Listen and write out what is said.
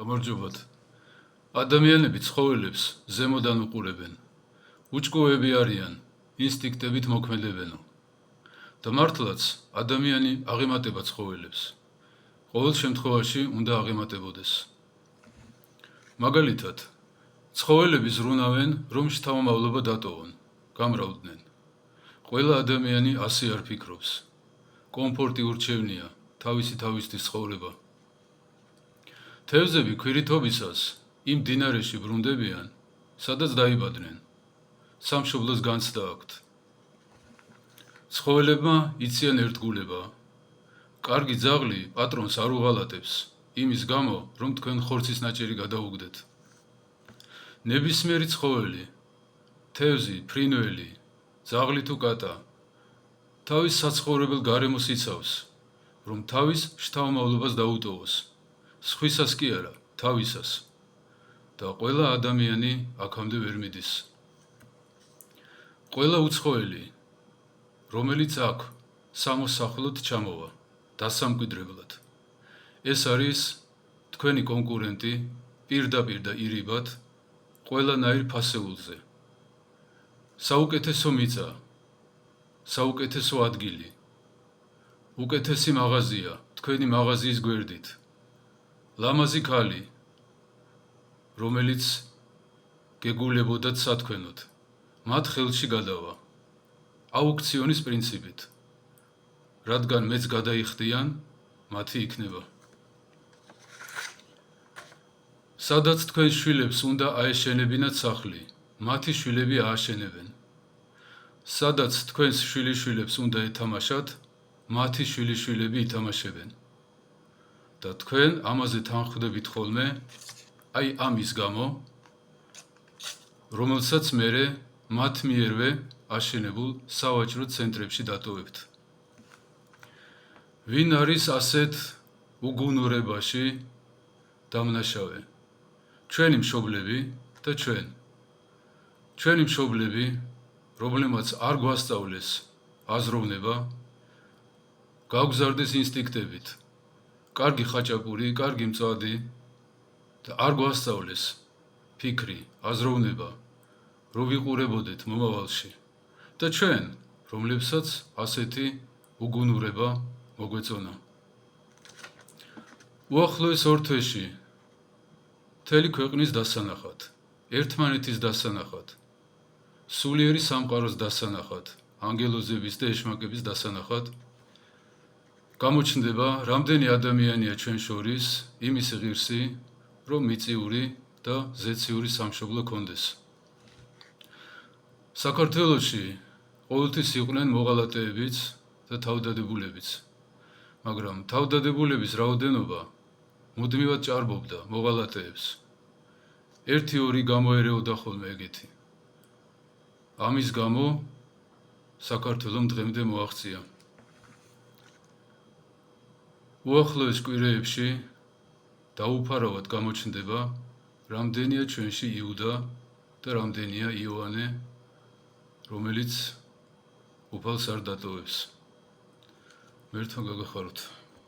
გამარჯობათ. ადამიანები ცხოველებს ზემოდან უყურებენ. უჭკუები არიან, ინსტინქტებით მოქმედებენ. და მართლაც ადამიანი აღემატება ცხოველებს. ყოველ შემთხვევაში უნდა აღემატებოდეს. მაგალითად, ცხოველები ზრუნავენ, რომ შთამომავლობა დატოვონ, გამრავლდნენ. ყველა ადამიანი ასე არ ფიქრობს. კომფორტი ურჩევნია, თავისი ცხოვრება. თევზები ქვირითობისას იმ მდინარეში ბრუნდებიან, სადაც დაიბადნენ. სამშობლოს განცდა აქვთ. ცხოველებმა იციან ერთგულება. კარგი ძაღლი პატრონს არ უღალატებს, იმის გამო, რომ თქვენ ხორცის ნაჭერი გადაუგდეთ. ნებისმიერი ცხოველი, თევზი, ფრინველი, ძაღლი თუ კატა, თავის საცხოვრებელ გარემოს იცავს, რომ თავის შთამომავლობას დაუტოვოს. სხვისას კი არა, თავისას. და ყველა ადამიანი აქამდე ვერ მიდის. ყველა უცხოელი, რომელიც აქ სამოსახლოდ ჩამოვა, დასამკვიდრებლად. ეს არის თქვენი კონკურენტი პირდაპირ და ირიბად ყველანაირ ფასეულზე. საუკეთესო მიწა, საუკეთესო ადგილი, უკეთესი მაღაზია, თქვენი მაღაზიის გვერდით. ლამაზი ქალი, რომელიც გეგულებოდათ სათქვენოდ, მათ ხელში გადავა. აუქციონის პრინციპით. რადგან მეც გადაიხდიან, მათი იქნება. სადაც თქვენ შვილებს უნდა აეშენებინათ სახლი, მათი შვილები ააშენებენ. სადაც თქვენს შვილიშვილებს უნდა ეთამაშათ, მათი შვილიშვილები ითამაშებენ. და თქვენ ამაზე თანხვდებით ხოლმე, აი ამის გამო, რომელსაც მერე მათ მიერვე აშენებულ სავაჭრო ცენტრებში დატოვებთ. ვინ არის ასეთ უგუნურებაში დამნაშავე? ჩვენი მშობლები და ჩვენ. ჩვენი მშობლები, რომლებმაც არ გვასწავლეს აზროვნება, გავგზარდეს ინსტინქტებით. კარგი ხაჭაპური, კარგი მწვადი და არ გვასწავლეს ფიქრი, აზროვნება, რომ ვიყურებოდეთ მომავალში. და ჩვენ, რომლებსაც ასეთი უგუნურება მოგვეწონა. უახლოეს ორ თვეში მთელი ქვეყნის დასანახად, ერთმანეთის დასანახად, სულიერი სამყაროს დასანახად, ანგელოზების და ეშმაკების დასანახად, გამოჩნდება, რამდენი ადამიანია ჩვენ შორის იმისი ღირსი, რომ მიწიური და ზეციური სამშობლო კონდეს. საქართველოში ყოველთვის იყვნენ მოღალატეებიც და თავდადებულებიც, მაგრამ თავდადებულების რაოდენობა მუდმივად ჭარბობდა მოღალატეებს. 1-2 გამოერეოდა ხოლმე ეგეთი. ამის გამო საქართველომ დღემდე მოაღწია. უახლოეს კვირეებში დაუფარავად გამოჩნდება, რამდენია ჩვენში იუდა და რამდენია იოანე, რომელიც უფალს არ დატოვებს. მერთმა გაგახაროთ.